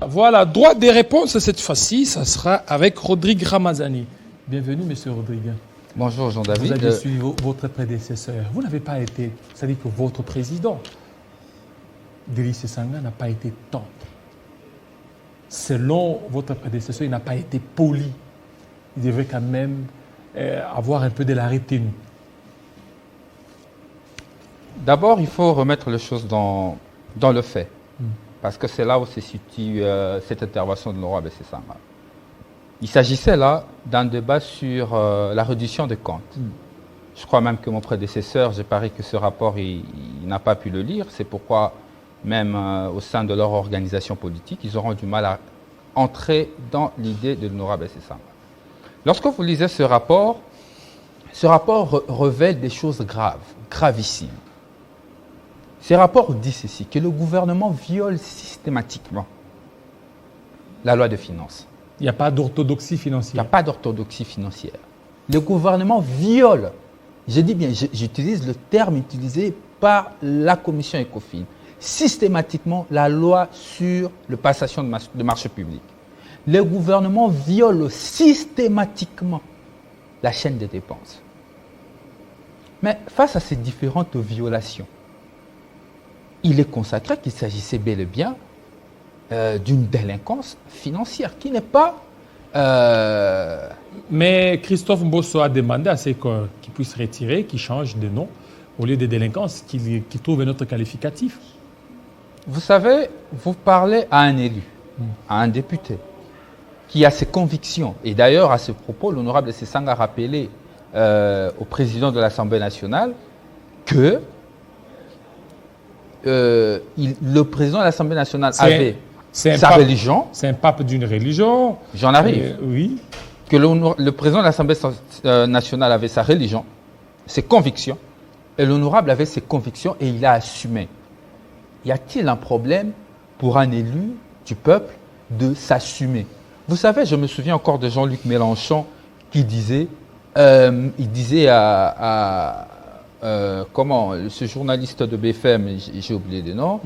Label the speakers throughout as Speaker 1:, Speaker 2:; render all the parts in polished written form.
Speaker 1: Voilà, droit des réponses cette fois-ci, ça sera avec Rodrigue Ramazani. Bienvenue, monsieur Rodrigue.
Speaker 2: Bonjour Jean-David.
Speaker 1: Vous avez suivi votre prédécesseur. Vous n'avez pas été, c'est-à-dire que votre président, Délice Sanga, n'a pas été tendre. Selon votre prédécesseur, il n'a pas été poli. Il devrait quand même avoir un peu de la retenue.
Speaker 2: D'abord, il faut remettre les choses dans le fait. Parce que c'est là où se situe cette intervention de l'honorable Sanga. Il s'agissait là d'un débat sur la réduction des comptes. Je crois même que mon prédécesseur, j'ai parié que ce rapport, il n'a pas pu le lire. C'est pourquoi, même au sein de leur organisation politique, ils auront du mal à entrer dans l'idée de l'honorable Sanga. Lorsque vous lisez ce rapport révèle des choses graves, gravissimes. Ce rapport dit ceci, que le gouvernement viole systématiquement la loi de finances.
Speaker 1: Il n'y a pas d'orthodoxie financière.
Speaker 2: Il n'y a pas d'orthodoxie financière. Le gouvernement viole, je dis bien, j'utilise le terme utilisé par la commission ECOFIN, systématiquement la loi sur la passation de marché public. Le gouvernement viole systématiquement la chaîne des dépenses. Mais face à ces différentes violations, il est consacré qu'il s'agissait bel et bien d'une délinquance financière qui n'est pas...
Speaker 1: Mais Christophe Mbosso a demandé à ce qu'il puisse retirer, qu'il change de nom, au lieu de délinquance, qu'il trouve un autre qualificatif.
Speaker 2: Vous savez, vous parlez à un élu, à un député, qui a ses convictions. Et d'ailleurs, à ce propos, l'honorable Sanga a rappelé au président de l'Assemblée nationale que le président de l'Assemblée nationale avait sa religion.
Speaker 1: C'est un pape d'une religion.
Speaker 2: J'en arrive.
Speaker 1: Oui.
Speaker 2: Que le président de l'Assemblée nationale avait sa religion, ses convictions, et l'honorable avait ses convictions et il a assumé. Y a-t-il un problème pour un élu du peuple de s'assumer? Vous savez, je me souviens encore de Jean-Luc Mélenchon qui disait, ce journaliste de BFM, j'ai oublié le nom,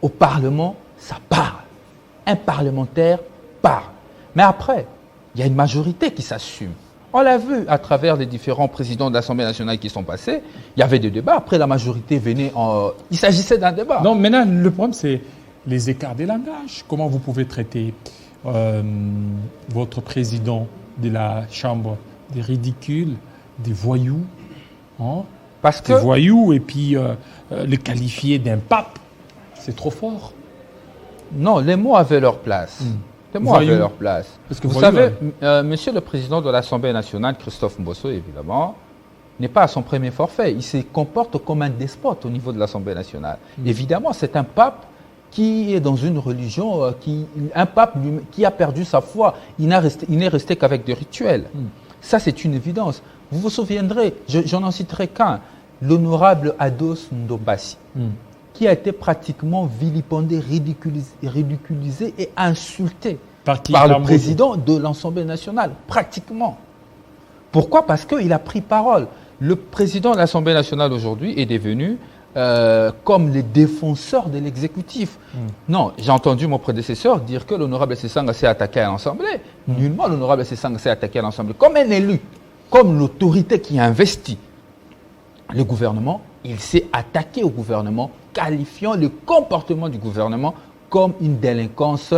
Speaker 2: au Parlement, ça parle. Un parlementaire parle. Mais après, il y a une majorité qui s'assume. On l'a vu à travers les différents présidents de l'Assemblée nationale qui sont passés. Il y avait des débats. Après, la majorité venait il s'agissait d'un débat.
Speaker 1: Non, maintenant, le problème, c'est les écarts des langages. Comment vous pouvez traiter votre président de la Chambre des ridicules, des voyous,
Speaker 2: Parce que
Speaker 1: des voyous, et puis le qualifier d'un pape, c'est trop fort.
Speaker 2: Non, les mots avaient leur place. Les mots avaient leur place.
Speaker 1: Parce que
Speaker 2: vous savez, monsieur le président de l'Assemblée nationale, Christophe Mbosso, évidemment, n'est pas à son premier forfait. Il se comporte comme un despote au niveau de l'Assemblée nationale. Évidemment, c'est un pape qui est dans une religion, un pape qui a perdu sa foi. Il n'est resté qu'avec des rituels. Ça, c'est une évidence. Vous vous souviendrez, j'en citerai qu'un, l'honorable Ados Ndombasi, qui a été pratiquement vilipendé, ridiculisé et insulté par le président de l'Assemblée nationale, pratiquement. Pourquoi? Parce qu'il a pris parole. Le président de l'Assemblée nationale aujourd'hui est devenu comme les défenseurs de l'exécutif. Non, j'ai entendu mon prédécesseur dire que l'honorable Sanga s'est attaqué à l'Assemblée. Nullement l'honorable Sanga s'est attaqué à l'Assemblée. Comme un élu, comme l'autorité qui a investi le gouvernement, il s'est attaqué au gouvernement, qualifiant le comportement du gouvernement comme une délinquance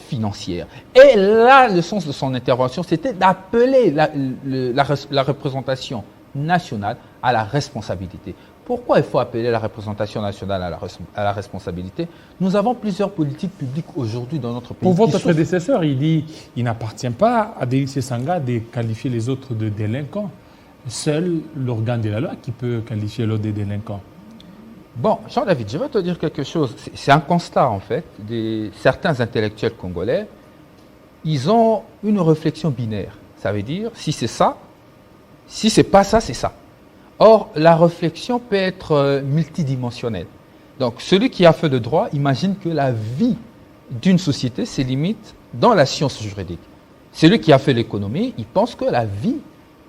Speaker 2: financière. Et là, le sens de son intervention, c'était d'appeler la représentation nationale à la responsabilité. Pourquoi il faut appeler la représentation nationale à la responsabilité? Nous avons plusieurs politiques publiques aujourd'hui dans notre pays.
Speaker 1: Pour votre prédécesseur, il dit qu'il n'appartient pas à Délice Sanga de qualifier les autres de délinquants. Seul l'organe de la loi qui peut qualifier l'autre de délinquants.
Speaker 2: Bon, Jean-David, je vais te dire quelque chose. C'est un constat, en fait, de certains intellectuels congolais. Ils ont une réflexion binaire. Ça veut dire, si c'est ça, si c'est pas ça, c'est ça. Or, la réflexion peut être multidimensionnelle. Donc, celui qui a fait le droit imagine que la vie d'une société se limite dans la science juridique. Celui qui a fait l'économie, il pense que la vie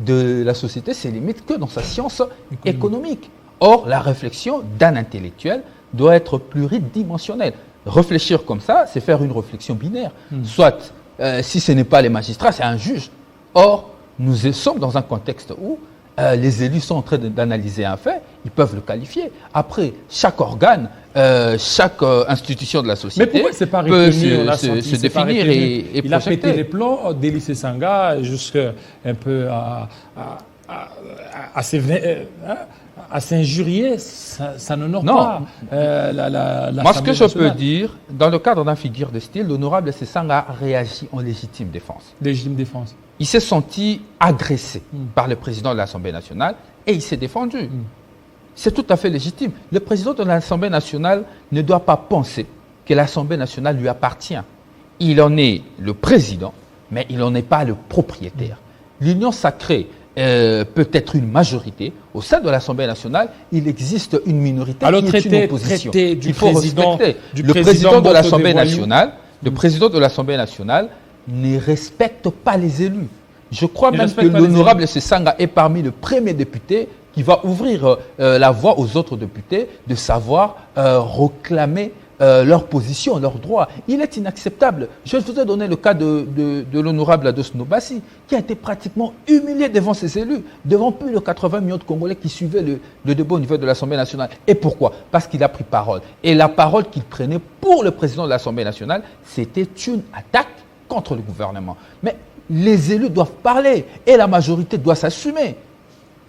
Speaker 2: de la société se limite que dans sa science économique. Or, la réflexion d'un intellectuel doit être pluridimensionnelle. réfléchir comme ça, c'est faire une réflexion binaire. Soit, si ce n'est pas les magistrats, c'est un juge. Or, nous sommes dans un contexte où les élus sont en train d'analyser un fait, ils peuvent le qualifier. Après, chaque organe, chaque institution de la société
Speaker 1: peut
Speaker 2: se définir et
Speaker 1: il a pété les plombs d'Élie Sesanga jusqu'à un peu à s'injurier, ça n'honore pas la
Speaker 2: Moi, ce que je peux
Speaker 1: nationale.
Speaker 2: dire, dans le cadre d'un figure de style, l'honorable Sesanga a réagi en légitime défense.
Speaker 1: Légitime défense.
Speaker 2: Il s'est senti agressé par le président de l'Assemblée nationale et il s'est défendu. C'est tout à fait légitime. Le président de l'Assemblée nationale ne doit pas penser que l'Assemblée nationale lui appartient. Il en est le président, mais il n'en est pas le propriétaire. L'union sacrée peut être une majorité. Au sein de l'Assemblée nationale, il existe une minorité
Speaker 1: Alors,
Speaker 2: qui est une opposition.
Speaker 1: Il
Speaker 2: faut respecter. Le président de l'Assemblée nationale, le président de l'Assemblée nationale ne respecte pas les élus. Je crois même que l'honorable Sesanga est parmi les premiers députés qui va ouvrir la voie aux autres députés de savoir réclamer leur position, leurs droits. Il est inacceptable. Je vous ai donné le cas de l'honorable Ados Nobasi, qui a été pratiquement humilié devant ses élus, devant plus de 80 millions de Congolais qui suivaient le débat au niveau de l'Assemblée nationale. Et pourquoi? Parce qu'il a pris parole. Et la parole qu'il prenait pour le président de l'Assemblée nationale, c'était une attaque contre le gouvernement. Mais les élus doivent parler et la majorité doit s'assumer.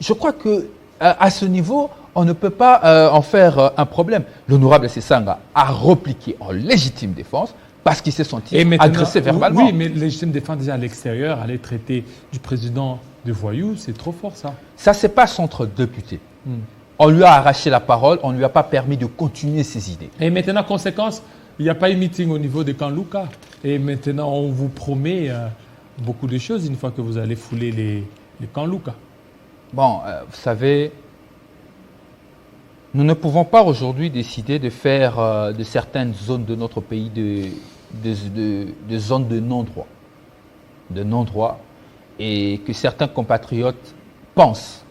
Speaker 2: Je crois qu'à ce niveau, on ne peut pas en faire un problème. L'honorable Sesanga a repliqué en légitime défense parce qu'il s'est senti agressé verbalement.
Speaker 1: Oui, mais légitime défense déjà à l'extérieur, aller traiter du président de voyou, c'est trop fort ça.
Speaker 2: Ça se passe entre députés. On lui a arraché la parole, on ne lui a pas permis de continuer ses idées.
Speaker 1: Et maintenant, conséquence, il n'y a pas eu meeting au niveau de Kanluka. Et maintenant, on vous promet beaucoup de choses une fois que vous allez fouler les Kanluka.
Speaker 2: Bon, vous savez, nous ne pouvons pas aujourd'hui décider de faire de certaines zones de notre pays de zones de non-droit. De non-droit. Et que certains compatriotes pensent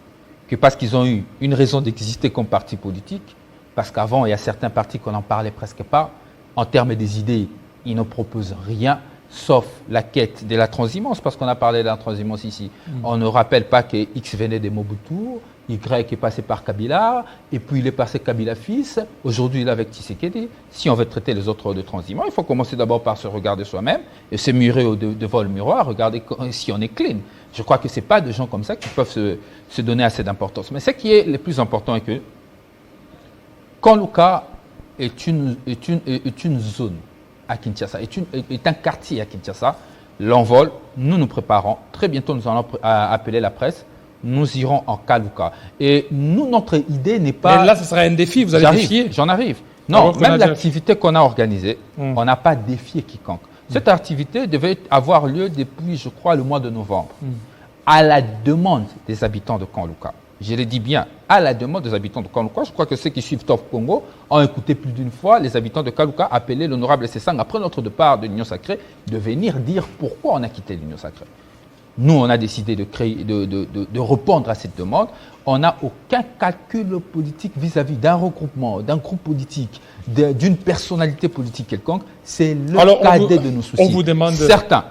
Speaker 2: que parce qu'ils ont eu une raison d'exister comme parti politique, parce qu'avant, il y a certains partis qu'on n'en parlait presque pas, en termes des idées, ils ne proposent rien, sauf la quête de la transhumance, parce qu'on a parlé de la transhumance ici. On ne rappelle pas que X venait de Mobutu, Y est passé par Kabila, et puis il est passé Kabila fils, aujourd'hui il est avec Tshisekedi. Si on veut traiter les autres de transhumants, il faut commencer d'abord par se regarder soi-même, et se murer devant le miroir, regarder si on est clean. Je crois que ce n'est pas des gens comme ça qui peuvent se donner assez d'importance. Mais ce qui est le plus important est que Kanluka est une zone à Kinshasa, est un quartier à Kinshasa. L'envol, nous préparons. Très bientôt, nous allons appeler la presse. Nous irons en Kanluka. Et nous, notre idée n'est pas...
Speaker 1: Mais là, ce sera un défi, vous allez défier.
Speaker 2: J'en arrive. Non, même l'activité qu'on a organisée, on n'a pas défié quiconque. Cette activité devait avoir lieu depuis, je crois, le mois de novembre, à la demande des habitants de Kanluka. Je le dis bien, à la demande des habitants de Kanluka. Je crois que ceux qui suivent Top Congo ont écouté plus d'une fois les habitants de Kanluka appeler l'honorable Sesanga, après notre départ de l'Union Sacrée, de venir dire pourquoi on a quitté l'Union Sacrée. Nous, on a décidé de répondre à cette demande. On n'a aucun calcul politique vis-à-vis d'un regroupement, d'un groupe politique, d'une personnalité politique quelconque. C'est le cadet de nos soucis.
Speaker 1: On vous demande,
Speaker 2: certains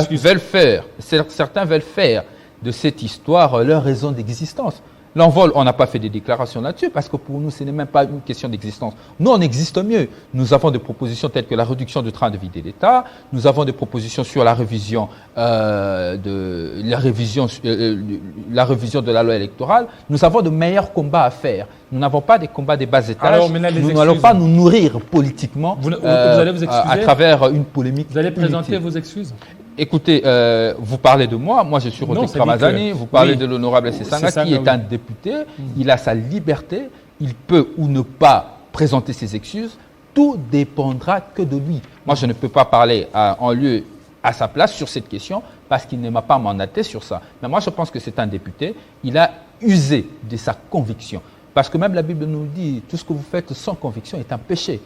Speaker 2: veulent faire de cette histoire leur raison d'existence. L'envol, on n'a pas fait de déclarations là-dessus parce que pour nous, ce n'est même pas une question d'existence. Nous, on existe mieux. Nous avons des propositions telles que la réduction du train de vie de l'État. Nous avons des propositions sur la révision de la loi électorale. Nous avons de meilleurs combats à faire. Nous n'avons pas des combats des bas étages. Nous n'allons pas nous nourrir politiquement
Speaker 1: vous allez vous excuser
Speaker 2: à travers une polémique.
Speaker 1: Vous allez présenter vos excuses.
Speaker 2: Écoutez, vous parlez de moi je suis Rotek Ramazani, vous parlez de l'honorable Sesanga qui est un député, il a sa liberté, il peut ou ne pas présenter ses excuses, tout dépendra que de lui. Moi je ne peux pas parler en lieu à sa place sur cette question parce qu'il ne m'a pas mandaté sur ça. Mais moi je pense que c'est un député, il a usé de sa conviction. Parce que même la Bible nous dit, tout ce que vous faites sans conviction est un péché.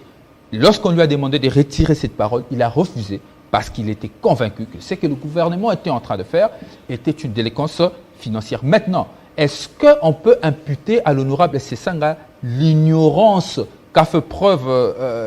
Speaker 2: Lorsqu'on lui a demandé de retirer cette parole, il a refusé. Parce qu'il était convaincu que ce que le gouvernement était en train de faire était une délinquance financière. Maintenant, est-ce qu'on peut imputer à l'honorable Sesanga l'ignorance qu'a fait preuve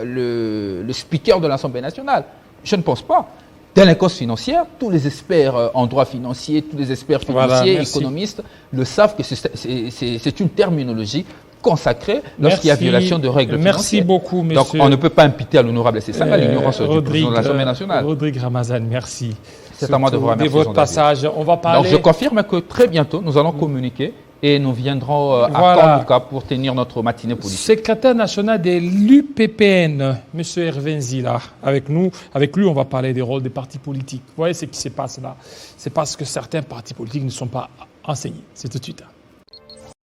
Speaker 2: le speaker de l'Assemblée nationale. Je ne pense pas. Délinquance financière, tous les experts en droit financier, tous les experts financiers, économistes le savent que c'est une terminologie consacrée lorsqu'il y a violation de règles financières.
Speaker 1: Merci beaucoup, monsieur.
Speaker 2: Donc on ne peut pas imputer à l'honorable Sessanga l'ignorance du président de l'Assemblée nationale.
Speaker 1: Rodrigue Ramazan, merci.
Speaker 2: C'est à moi de vous remercier.
Speaker 1: De votre passage, on va parler...
Speaker 2: Donc je confirme que très bientôt, nous allons communiquer et nous viendrons à Kanduka pour tenir notre matinée politique.
Speaker 1: Secrétaire national de l'UPPN, M. Hervé Nzila, avec nous. Avec lui, on va parler des rôles des partis politiques. Vous voyez ce qui se passe là. C'est parce que certains partis politiques ne sont pas enseignés. C'est tout de suite.